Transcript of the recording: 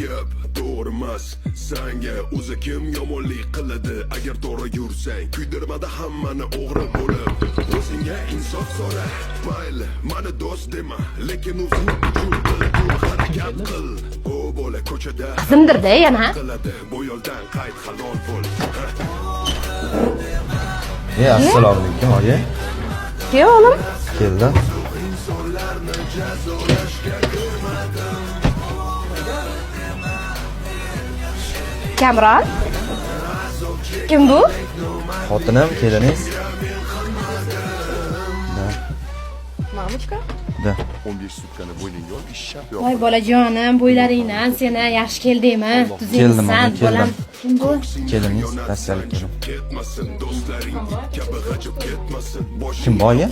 Gap to'g'rimas, senga o'zi kim yomonlik qiladi agar to'g'ri yursang. Kuydirmada hammani o'g'ri bo'lib, o'zingga insof so'ra. Mayli, mani do'st dema, lekin o'zing uchun harakat qil. O bola ko'chada qizimdir-da yana. qiladi, bu yo'ldan qayt halol bo'l. Assalomu alaykum, oyi. Ke oğlum? Keldim. Kamron? Kim bu? Xotinim, keliniz. Mamuchka? Da. 15 sutkani bo'yning yo'l ish shart yo'q. Voy bolajonim, bo'ylaringdan seni yaxshi keldingmi? Keldim, Tuzingsan, keldim. bolam. Kim bu? Keliniz, rossiyalik kelin. Ketmasin do'stlaring kabi g'ajib ketmasin. Kim boyi?